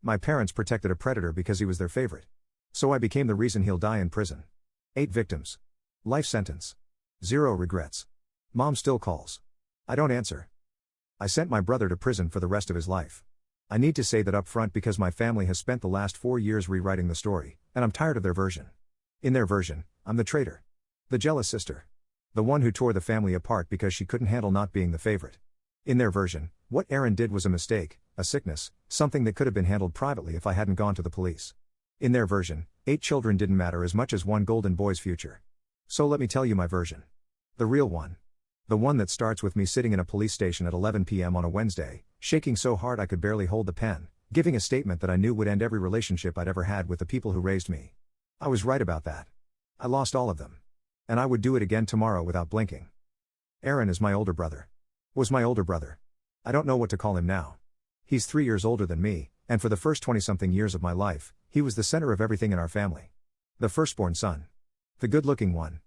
My parents protected a predator because he was their favorite. So I became the reason he'll die in prison. 8 victims. Life sentence. 0 regrets. Mom still calls. I don't answer. I sent my brother to prison for the rest of his life. I need to say that up front because my family has spent the last 4 years rewriting the story, and I'm tired of their version. In their version, I'm the traitor. The jealous sister. The one who tore the family apart because she couldn't handle not being the favorite. In their version, what Aaron did was a mistake, a sickness, something that could have been handled privately if I hadn't gone to the police. In their version, 8 children didn't matter as much as one golden boy's future. So let me tell you my version. The real one. The one that starts with me sitting in a police station at 11 p.m. on a Wednesday, shaking so hard I could barely hold the pen, giving a statement that I knew would end every relationship I'd ever had with the people who raised me. I was right about that. I lost all of them. And I would do it again tomorrow without blinking. Aaron is my older brother. Was my older brother. I don't know what to call him now. He's 3 years older than me, and for the first 20-something years of my life, he was the center of everything in our family. The firstborn son. The good-looking one.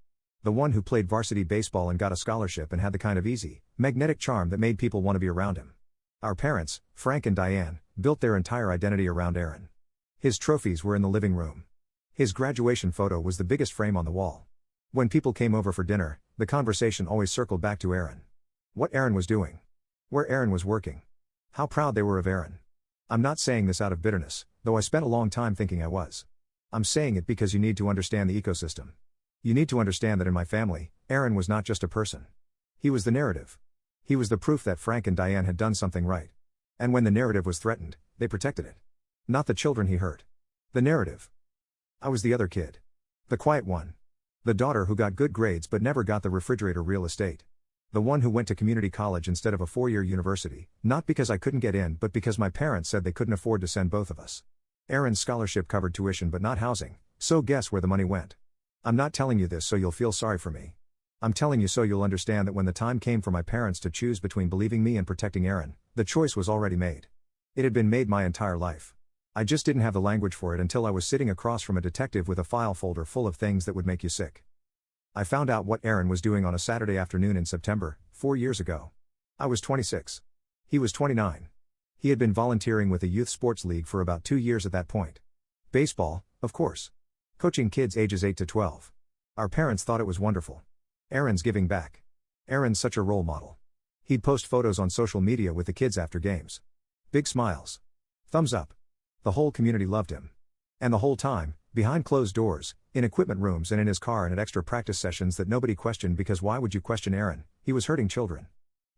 The one who played varsity baseball and got a scholarship and had the kind of easy, magnetic charm that made people want to be around him. Our parents, Frank and Diane, built their entire identity around Aaron. His trophies were in the living room. His graduation photo was the biggest frame on the wall. When people came over for dinner, the conversation always circled back to Aaron. What Aaron was doing. Where Aaron was working. How proud they were of Aaron. I'm not saying this out of bitterness, though I spent a long time thinking I was. I'm saying it because you need to understand the ecosystem. You need to understand that in my family, Aaron was not just a person. He was the narrative. He was the proof that Frank and Diane had done something right. And when the narrative was threatened, they protected it. Not the children he hurt. The narrative. I was the other kid. The quiet one. The daughter who got good grades but never got the refrigerator real estate. The one who went to community college instead of a 4-year university, not because I couldn't get in but because my parents said they couldn't afford to send both of us. Aaron's scholarship covered tuition but not housing, so guess where the money went. I'm not telling you this so you'll feel sorry for me. I'm telling you so you'll understand that when the time came for my parents to choose between believing me and protecting Aaron, the choice was already made. It had been made my entire life. I just didn't have the language for it until I was sitting across from a detective with a file folder full of things that would make you sick. I found out what Aaron was doing on a Saturday afternoon in September, 4 years ago. I was 26. He was 29. He had been volunteering with a youth sports league for about 2 years at that point. Baseball, of course. Coaching kids ages 8 to 12. Our parents thought it was wonderful. Aaron's giving back. Aaron's such a role model. He'd post photos on social media with the kids after games. Big smiles. Thumbs up. The whole community loved him. And the whole time, behind closed doors, in equipment rooms and in his car and at extra practice sessions that nobody questioned because why would you question Aaron? He was hurting children.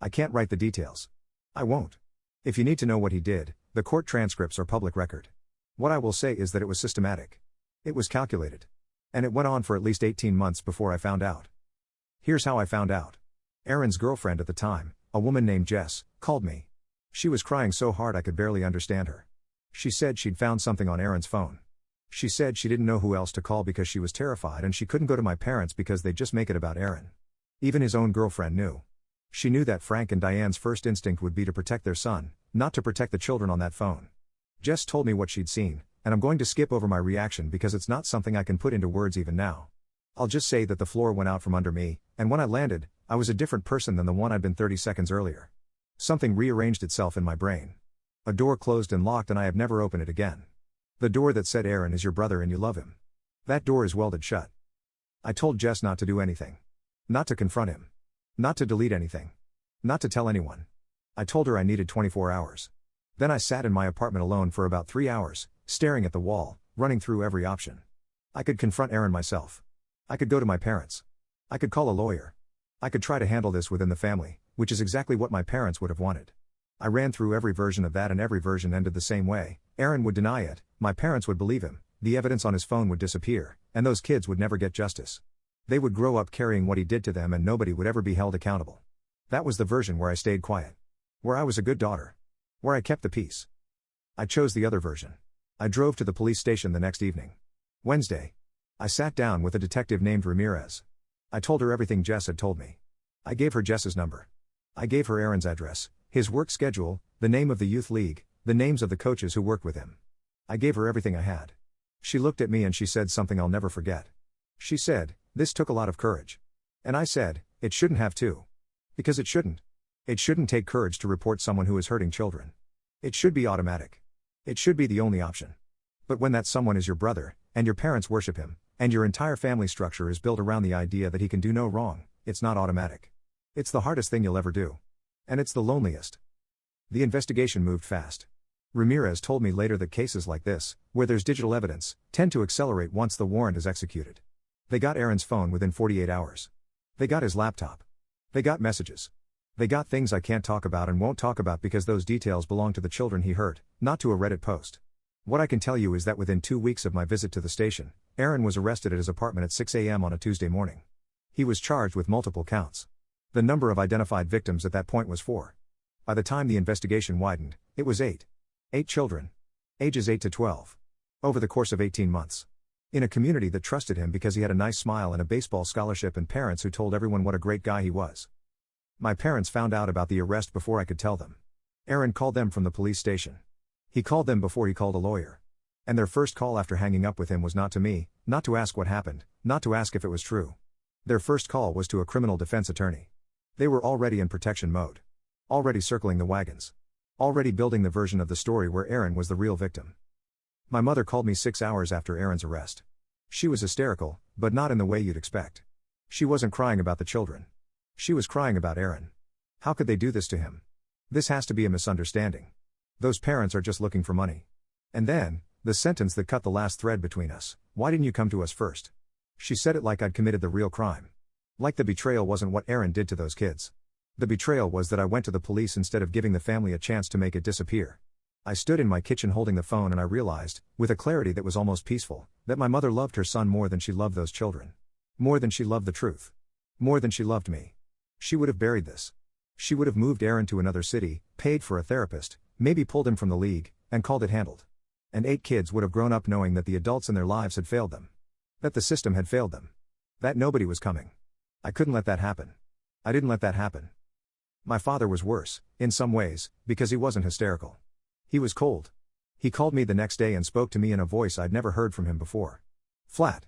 I can't write the details. I won't. If you need to know what he did, the court transcripts are public record. What I will say is that it was systematic. It was calculated. And it went on for at least 18 months before I found out. Here's how I found out. Aaron's girlfriend at the time, a woman named Jess, called me. She was crying so hard I could barely understand her. She said she'd found something on Aaron's phone. She said she didn't know who else to call because she was terrified and she couldn't go to my parents because they'd just make it about Aaron. Even his own girlfriend knew. She knew that Frank and Diane's first instinct would be to protect their son, not to protect the children on that phone. Jess told me what she'd seen, and I'm going to skip over my reaction because it's not something I can put into words even now. I'll just say that the floor went out from under me, and when I landed, I was a different person than the one I'd been 30 seconds earlier. Something rearranged itself in my brain. A door closed and locked and I have never opened it again. The door that said Aaron is your brother and you love him. That door is welded shut. I told Jess not to do anything. Not to confront him. Not to delete anything. Not to tell anyone. I told her I needed 24 hours. Then I sat in my apartment alone for about 3 hours, staring at the wall, running through every option. I could confront Aaron myself. I could go to my parents. I could call a lawyer. I could try to handle this within the family, which is exactly what my parents would have wanted. I ran through every version of that and every version ended the same way. Aaron would deny it, my parents would believe him, the evidence on his phone would disappear, and those kids would never get justice. They would grow up carrying what he did to them and nobody would ever be held accountable. That was the version where I stayed quiet. Where I was a good daughter. Where I kept the peace. I chose the other version. I drove to the police station the next evening. Wednesday. I sat down with a detective named Ramirez. I told her everything Jess had told me. I gave her Jess's number. I gave her Aaron's address, his work schedule, the name of the youth league, the names of the coaches who worked with him. I gave her everything I had. She looked at me and she said something I'll never forget. She said, "This took a lot of courage." And I said, "It shouldn't have to. Because it shouldn't. It shouldn't take courage to report someone who is hurting children. It should be automatic. It should be the only option. But when that someone is your brother, and your parents worship him, and your entire family structure is built around the idea that he can do no wrong, it's not automatic. It's the hardest thing you'll ever do. And it's the loneliest. The investigation moved fast. Ramirez told me later that cases like this, where there's digital evidence, tend to accelerate once the warrant is executed. They got Aaron's phone within 48 hours. They got his laptop. They got messages. They got things I can't talk about and won't talk about because those details belong to the children he hurt, not to a Reddit post. What I can tell you is that within 2 weeks of my visit to the station, Aaron was arrested at his apartment at 6 a.m. on a Tuesday morning. He was charged with multiple counts. The number of identified victims at that point was 4. By the time the investigation widened, it was 8. 8 children. Ages 8 to 12. Over the course of 18 months. In a community that trusted him because he had a nice smile and a baseball scholarship and parents who told everyone what a great guy he was. My parents found out about the arrest before I could tell them. Aaron called them from the police station. He called them before he called a lawyer. And their first call after hanging up with him was not to me, not to ask what happened, not to ask if it was true. Their first call was to a criminal defense attorney. They were already in protection mode. Already circling the wagons. Already building the version of the story where Aaron was the real victim. My mother called me 6 hours after Aaron's arrest. She was hysterical, but not in the way you'd expect. She wasn't crying about the children. She was crying about Aaron. How could they do this to him? This has to be a misunderstanding. Those parents are just looking for money. And then, the sentence that cut the last thread between us, why didn't you come to us first? She said it like I'd committed the real crime. Like the betrayal wasn't what Aaron did to those kids. The betrayal was that I went to the police instead of giving the family a chance to make it disappear. I stood in my kitchen holding the phone and I realized, with a clarity that was almost peaceful, that my mother loved her son more than she loved those children. More than she loved the truth. More than she loved me. She would have buried this. She would have moved Aaron to another city, paid for a therapist, maybe pulled him from the league, and called it handled. And 8 kids would have grown up knowing that the adults in their lives had failed them. That the system had failed them. That nobody was coming. I couldn't let that happen. I didn't let that happen. My father was worse, in some ways, because he wasn't hysterical. He was cold. He called me the next day and spoke to me in a voice I'd never heard from him before. Flat.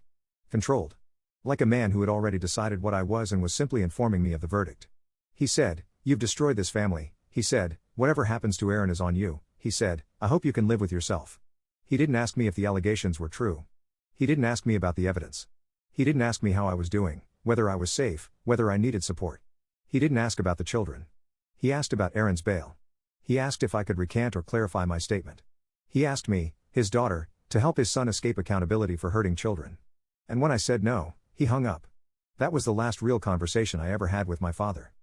Controlled. Like a man who had already decided what I was and was simply informing me of the verdict. He said, "You've destroyed this family," he said, "whatever happens to Aaron is on you," he said, "I hope you can live with yourself." He didn't ask me if the allegations were true. He didn't ask me about the evidence. He didn't ask me how I was doing, whether I was safe, whether I needed support. He didn't ask about the children. He asked about Aaron's bail. He asked if I could recant or clarify my statement. He asked me, his daughter, to help his son escape accountability for hurting children. And when I said no, he hung up. That was the last real conversation I ever had with my father.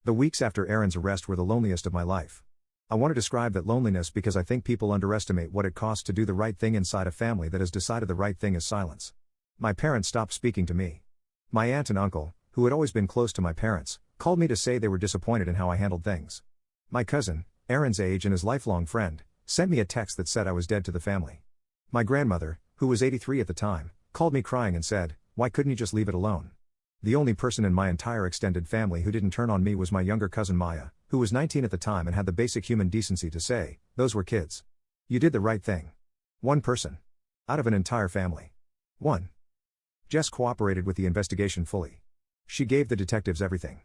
The weeks after Aaron's arrest were the loneliest of my life. I want to describe that loneliness because I think people underestimate what it costs to do the right thing inside a family that has decided the right thing is silence. My parents stopped speaking to me. My aunt and uncle, who had always been close to my parents, called me to say they were disappointed in how I handled things. My cousin, Aaron's age and his lifelong friend, sent me a text that said I was dead to the family. My grandmother, who was 83 at the time, called me crying and said, "Why couldn't you just leave it alone?" The only person in my entire extended family who didn't turn on me was my younger cousin Maya, who was 19 at the time and had the basic human decency to say, "Those were kids. You did the right thing." One person. Out of an entire family. One. Jess cooperated with the investigation fully. She gave the detectives everything.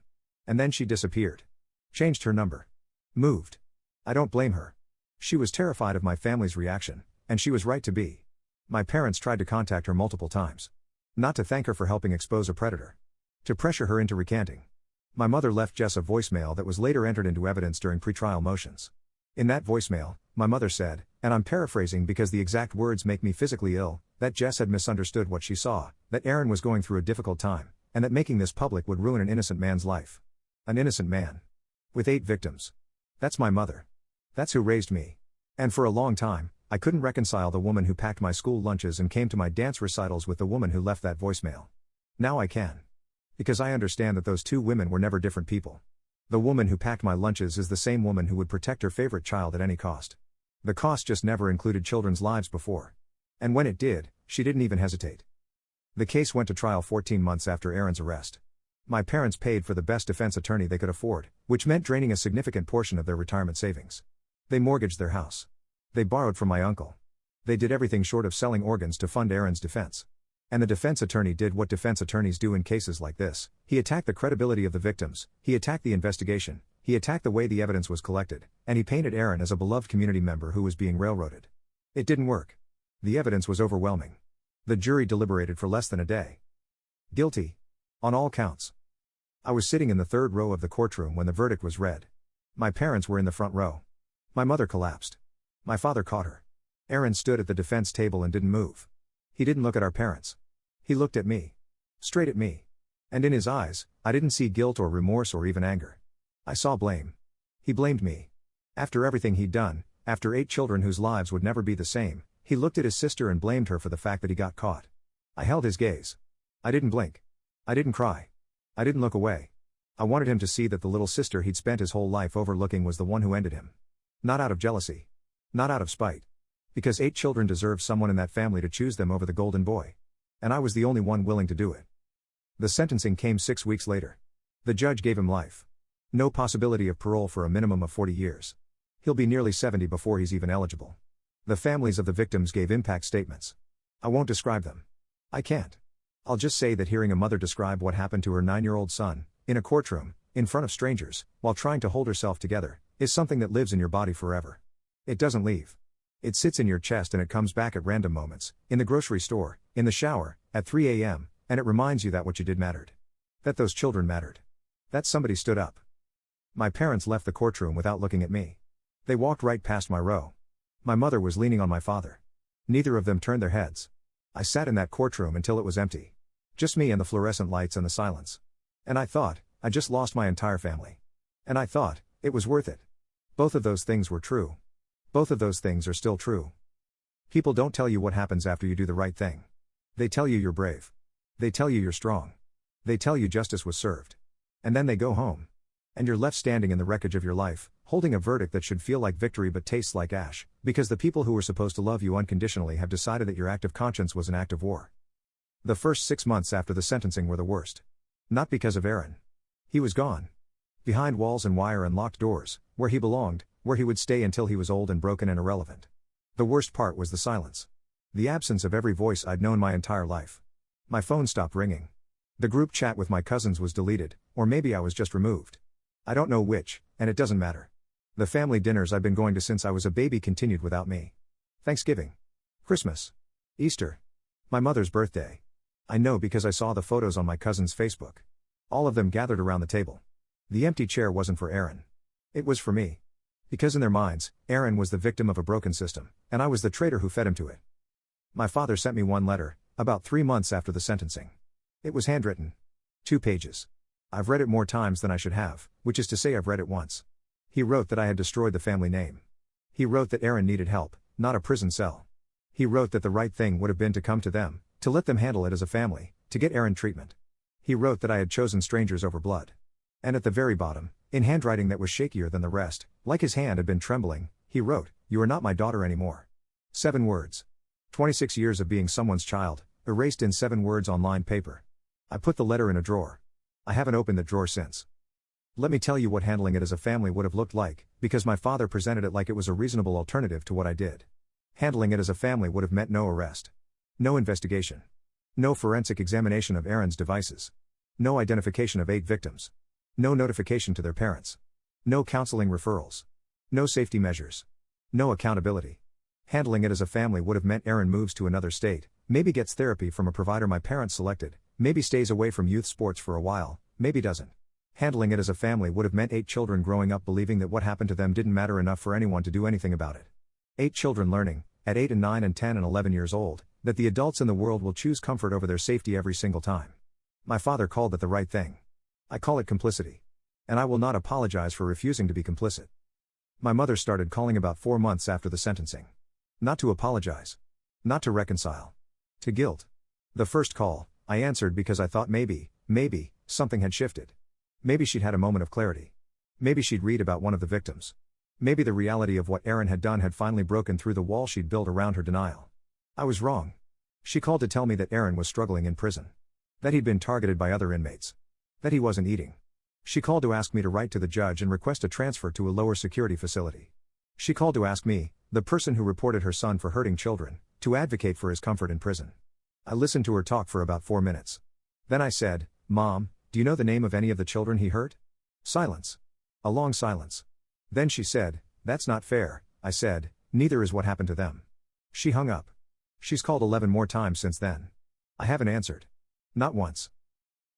And then she disappeared. Changed her number. Moved. I don't blame her. She was terrified of my family's reaction, and she was right to be. My parents tried to contact her multiple times. Not to thank her for helping expose a predator. To pressure her into recanting. My mother left Jess a voicemail that was later entered into evidence during pretrial motions. In that voicemail, my mother said, and I'm paraphrasing because the exact words make me physically ill, that Jess had misunderstood what she saw, that Aaron was going through a difficult time, and that making this public would ruin an innocent man's life. An innocent man. With 8 victims. That's my mother. That's who raised me. And for a long time, I couldn't reconcile the woman who packed my school lunches and came to my dance recitals with the woman who left that voicemail. Now I can. Because I understand that those 2 women were never different people. The woman who packed my lunches is the same woman who would protect her favorite child at any cost. The cost just never included children's lives before. And when it did, she didn't even hesitate. The case went to trial 14 months after Aaron's arrest. My parents paid for the best defense attorney they could afford, which meant draining a significant portion of their retirement savings. They mortgaged their house. They borrowed from my uncle. They did everything short of selling organs to fund Aaron's defense. And the defense attorney did what defense attorneys do in cases like this. He attacked the credibility of the victims, he attacked the investigation, He attacked the way the evidence was collected, and he painted Aaron as a beloved community member who was being railroaded. It didn't work. The evidence was overwhelming. The jury deliberated for less than a day. Guilty. On all counts. I was sitting in the third row of the courtroom when the verdict was read. My parents were in the front row. My mother collapsed. My father caught her. Aaron stood at the defense table and didn't move. He didn't look at our parents. He looked at me. Straight at me. And in his eyes, I didn't see guilt or remorse or even anger. I saw blame. He blamed me. After everything he'd done, after 8 children whose lives would never be the same, he looked at his sister and blamed her for the fact that he got caught. I held his gaze. I didn't blink. I didn't cry. I didn't look away. I wanted him to see that the little sister he'd spent his whole life overlooking was the one who ended him. Not out of jealousy. Not out of spite. Because 8 children deserved someone in that family to choose them over the golden boy. And I was the only one willing to do it. The sentencing came 6 weeks later. The judge gave him life. No possibility of parole for a minimum of 40 years. He'll be nearly 70 before he's even eligible. The families of the victims gave impact statements. I won't describe them. I can't. I'll just say that hearing a mother describe what happened to her 9-year-old son, in a courtroom, in front of strangers, while trying to hold herself together, is something that lives in your body forever. It doesn't leave. It sits in your chest and it comes back at random moments, in the grocery store, in the shower, at 3 a.m., and it reminds you that what you did mattered. That those children mattered. That somebody stood up. My parents left the courtroom without looking at me. They walked right past my row. My mother was leaning on my father. Neither of them turned their heads. I sat in that courtroom until it was empty. Just me and the fluorescent lights and the silence. And I thought, I just lost my entire family. And I thought, it was worth it. Both of those things were true. Both of those things are still true. People don't tell you what happens after you do the right thing. They tell you you're brave. They tell you you're strong. They tell you justice was served. And then they go home. And you're left standing in the wreckage of your life, holding a verdict that should feel like victory but tastes like ash, because the people who were supposed to love you unconditionally have decided that your act of conscience was an act of war. The first 6 months after the sentencing were the worst. Not because of Aaron. He was gone. Behind walls and wire and locked doors, where he belonged, where he would stay until he was old and broken and irrelevant. The worst part was the silence. The absence of every voice I'd known my entire life. My phone stopped ringing. The group chat with my cousins was deleted, or maybe I was just removed. I don't know which, and it doesn't matter. The family dinners I'd been going to since I was a baby continued without me. Thanksgiving. Christmas. Easter. My mother's birthday. I know because I saw the photos on my cousin's Facebook. All of them gathered around the table. The empty chair wasn't for Aaron. It was for me. Because in their minds, Aaron was the victim of a broken system, and I was the traitor who fed him to it. My father sent me one letter, about 3 months after the sentencing. It was handwritten. 2 pages. I've read it more times than I should have, which is to say I've read it once. He wrote that I had destroyed the family name. He wrote that Aaron needed help, not a prison cell. He wrote that the right thing would have been to come to them, to let them handle it as a family, to get Aaron treatment. He wrote that I had chosen strangers over blood. And at the very bottom, in handwriting that was shakier than the rest, like his hand had been trembling, he wrote, "You are not my daughter anymore." 7 words. 26 years of being someone's child, erased in 7 words on lined paper. I put the letter in a drawer. I haven't opened the drawer since. Let me tell you what handling it as a family would have looked like, because my father presented it like it was a reasonable alternative to what I did. Handling it as a family would have meant no arrest. No investigation. No forensic examination of Aaron's devices. No identification of 8 victims. No notification to their parents. No counseling referrals. No safety measures. No accountability. Handling it as a family would have meant Aaron moves to another state, maybe gets therapy from a provider my parents selected, maybe stays away from youth sports for a while, maybe doesn't. Handling it as a family would have meant 8 children growing up believing that what happened to them didn't matter enough for anyone to do anything about it. 8 children learning, at 8 and 9 and 10 and 11 years old, that the adults in the world will choose comfort over their safety every single time. My father called it the right thing. I call it complicity. And I will not apologize for refusing to be complicit. My mother started calling about 4 months after the sentencing. Not to apologize. Not to reconcile. To guilt. The first call, I answered because I thought maybe, something had shifted. Maybe she'd had a moment of clarity. Maybe she'd read about one of the victims. Maybe the reality of what Aaron had done had finally broken through the wall she'd built around her denial. I was wrong. She called to tell me that Aaron was struggling in prison. That he'd been targeted by other inmates. That he wasn't eating. She called to ask me to write to the judge and request a transfer to a lower security facility. She called to ask me, the person who reported her son for hurting children, to advocate for his comfort in prison. I listened to her talk for about 4 minutes. Then I said, "Mom, do you know the name of any of the children he hurt?" Silence. A long silence. Then she said, "That's not fair," I said, "Neither is what happened to them." She hung up. She's called 11 more times since then. I haven't answered. Not once.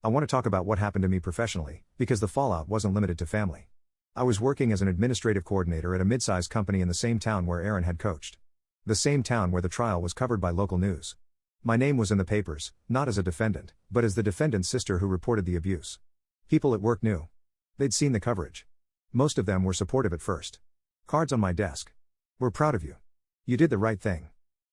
I want to talk about what happened to me professionally, because the fallout wasn't limited to family. I was working as an administrative coordinator at a mid-sized company in the same town where Aaron had coached. The same town where the trial was covered by local news. My name was in the papers, not as a defendant, but as the defendant's sister who reported the abuse. People at work knew. They'd seen the coverage. Most of them were supportive at first. Cards on my desk. "We're proud of you. You did the right thing."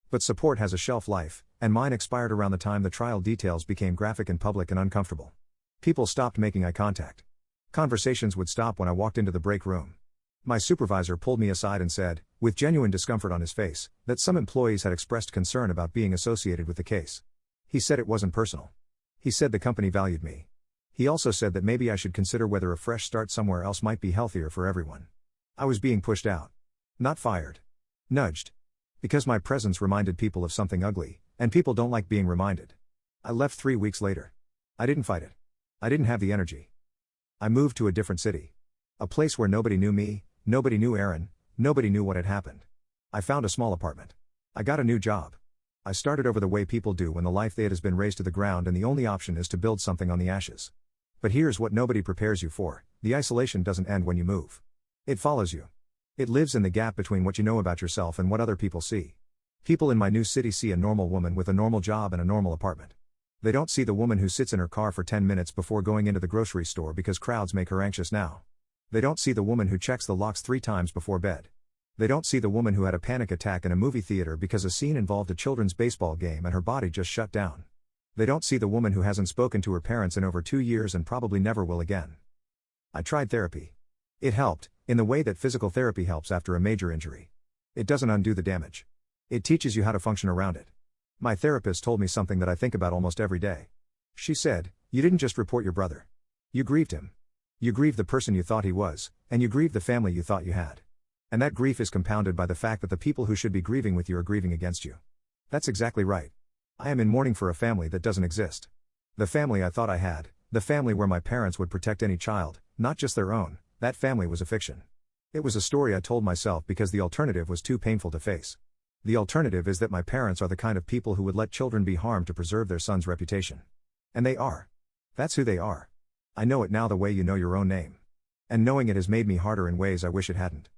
But support has a shelf life, and mine expired around the time the trial details became graphic and public and uncomfortable. People stopped making eye contact. Conversations would stop when I walked into the break room. My supervisor pulled me aside and said, with genuine discomfort on his face, that some employees had expressed concern about being associated with the case. He said it wasn't personal. He said the company valued me. He also said that maybe I should consider whether a fresh start somewhere else might be healthier for everyone. I was being pushed out. Not fired. Nudged. Because my presence reminded people of something ugly, and people don't like being reminded. I left 3 weeks later. I didn't fight it. I didn't have the energy. I moved to a different city. A place where nobody knew me, nobody knew Aaron, nobody knew what had happened. I found a small apartment. I got a new job. I started over the way people do when the life they had has been razed to the ground and the only option is to build something on the ashes. But here's what nobody prepares you for: the isolation doesn't end when you move. It follows you. It lives in the gap between what you know about yourself and what other people see. People in my new city see a normal woman with a normal job and a normal apartment. They don't see the woman who sits in her car for 10 minutes before going into the grocery store because crowds make her anxious now. They don't see the woman who checks the locks 3 times before bed. They don't see the woman who had a panic attack in a movie theater because a scene involved a children's baseball game and her body just shut down. They don't see the woman who hasn't spoken to her parents in over 2 years and probably never will again. I tried therapy. It helped, in the way that physical therapy helps after a major injury. It doesn't undo the damage. It teaches you how to function around it. My therapist told me something that I think about almost every day. She said, "You didn't just report your brother. You grieved him. You grieved the person you thought he was, and you grieved the family you thought you had. And that grief is compounded by the fact that the people who should be grieving with you are grieving against you." That's exactly right. I am in mourning for a family that doesn't exist. The family I thought I had, the family where my parents would protect any child, not just their own, that family was a fiction. It was a story I told myself because the alternative was too painful to face. The alternative is that my parents are the kind of people who would let children be harmed to preserve their son's reputation. And they are. That's who they are. I know it now the way you know your own name. And knowing it has made me harder in ways I wish it hadn't.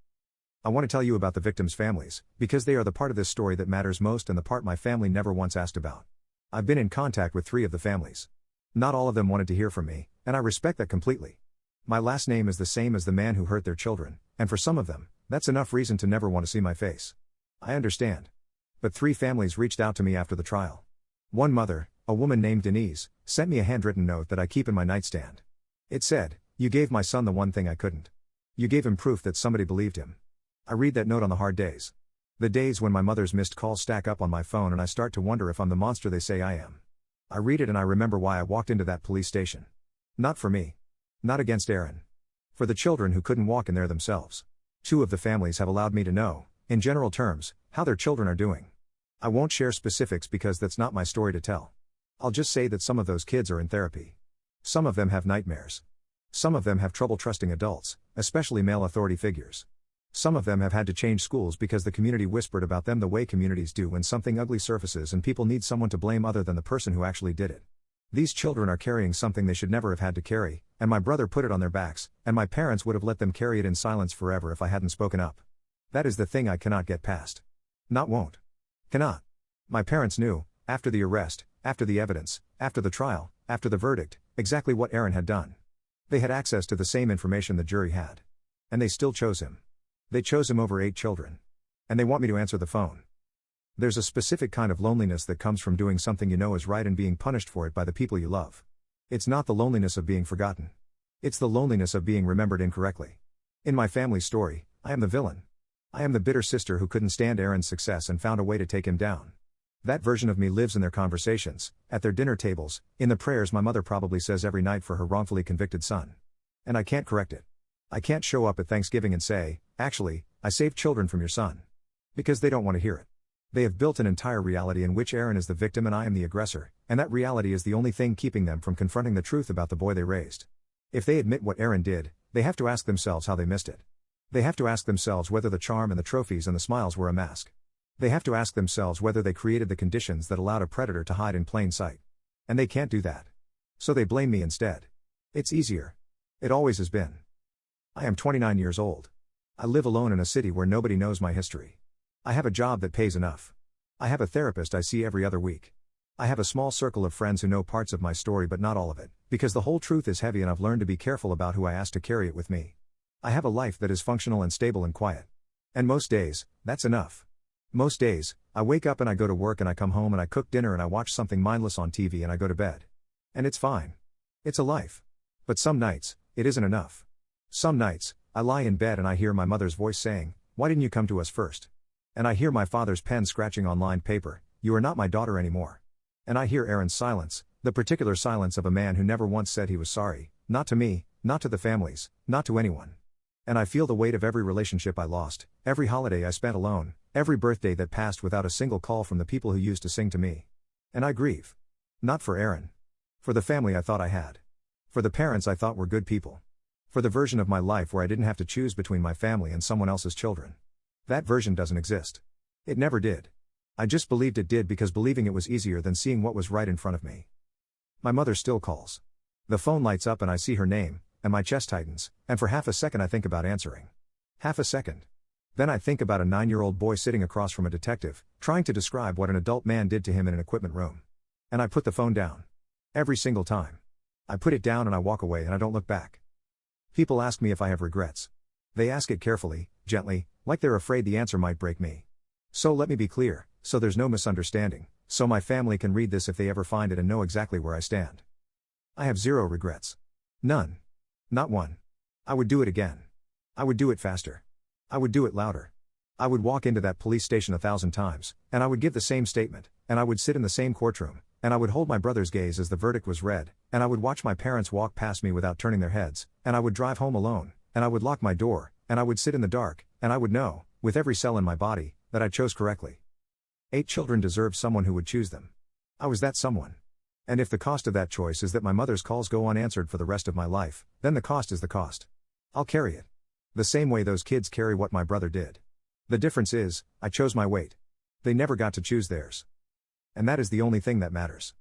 I want to tell you about the victims' families, because they are the part of this story that matters most and the part my family never once asked about. I've been in contact with 3 of the families. Not all of them wanted to hear from me, and I respect that completely. My last name is the same as the man who hurt their children, and for some of them, that's enough reason to never want to see my face. I understand. But 3 families reached out to me after the trial. One mother, a woman named Denise, sent me a handwritten note that I keep in my nightstand. It said, "You gave my son the one thing I couldn't. You gave him proof that somebody believed him." I read that note on the hard days. The days when my mother's missed calls stack up on my phone and I start to wonder if I'm the monster they say I am. I read it and I remember why I walked into that police station. Not for me. Not against Aaron. For the children who couldn't walk in there themselves. 2 of the families have allowed me to know, in general terms, how their children are doing. I won't share specifics because that's not my story to tell. I'll just say that some of those kids are in therapy. Some of them have nightmares. Some of them have trouble trusting adults, especially male authority figures. Some of them have had to change schools because the community whispered about them the way communities do when something ugly surfaces and people need someone to blame other than the person who actually did it. These children are carrying something they should never have had to carry, and my brother put it on their backs, and my parents would have let them carry it in silence forever if I hadn't spoken up. That is the thing I cannot get past. Not won't. Cannot. My parents knew, after the arrest, after the evidence, after the trial, after the verdict, exactly what Aaron had done. They had access to the same information the jury had. And they still chose him. They chose him over 8 children. And they want me to answer the phone. There's a specific kind of loneliness that comes from doing something you know is right and being punished for it by the people you love. It's not the loneliness of being forgotten. It's the loneliness of being remembered incorrectly. In my family story, I am the villain. I am the bitter sister who couldn't stand Aaron's success and found a way to take him down. That version of me lives in their conversations, at their dinner tables, in the prayers my mother probably says every night for her wrongfully convicted son. And I can't correct it. I can't show up at Thanksgiving and say, "Actually, I saved children from your son." Because they don't want to hear it. They have built an entire reality in which Aaron is the victim and I am the aggressor, and that reality is the only thing keeping them from confronting the truth about the boy they raised. If they admit what Aaron did, They have to ask themselves how they missed it. They have to ask themselves whether the charm and the trophies and the smiles were a mask. They have to ask themselves whether they created the conditions that allowed a predator to hide in plain sight. And they can't do that. So they blame me instead. It's easier. It always has been. I am 29 years old. I live alone in a city where nobody knows my history. I have a job that pays enough. I have a therapist I see every other week. I have a small circle of friends who know parts of my story but not all of it, because the whole truth is heavy and I've learned to be careful about who I ask to carry it with me. I have a life that is functional and stable and quiet. And most days, that's enough. Most days, I wake up and I go to work and I come home and I cook dinner and I watch something mindless on TV and I go to bed. And it's fine. It's a life. But some nights, it isn't enough. Some nights, I lie in bed and I hear my mother's voice saying, "Why didn't you come to us first?" And I hear my father's pen scratching on lined paper, "You are not my daughter anymore." And I hear Aaron's silence, the particular silence of a man who never once said he was sorry, not to me, not to the families, not to anyone. And I feel the weight of every relationship I lost, every holiday I spent alone, every birthday that passed without a single call from the people who used to sing to me. And I grieve. Not for Aaron. For the family I thought I had. For the parents I thought were good people. For the version of my life where I didn't have to choose between my family and someone else's children. That version doesn't exist. It never did. I just believed it did because believing it was easier than seeing what was right in front of me. My mother still calls. The phone lights up and I see her name, and my chest tightens, and for half a second I think about answering. Half a second. Then I think about a 9-year-old boy sitting across from a detective, trying to describe what an adult man did to him in an equipment room. And I put the phone down. Every single time. I put it down and I walk away and I don't look back. People ask me if I have regrets. They ask it carefully, gently, like they're afraid the answer might break me. So let me be clear, so there's no misunderstanding, so my family can read this if they ever find it and know exactly where I stand. I have 0 regrets. None. Not one. I would do it again. I would do it faster. I would do it louder. I would walk into that police station 1,000 times, and I would give the same statement, and I would sit in the same courtroom, and I would hold my brother's gaze as the verdict was read, and I would watch my parents walk past me without turning their heads, and I would drive home alone, and I would lock my door, and I would sit in the dark, and I would know, with every cell in my body, that I chose correctly. 8 children deserve someone who would choose them. I was that someone. And if the cost of that choice is that my mother's calls go unanswered for the rest of my life, then the cost is the cost. I'll carry it. The same way those kids carry what my brother did. The difference is, I chose my weight. They never got to choose theirs. And that is the only thing that matters.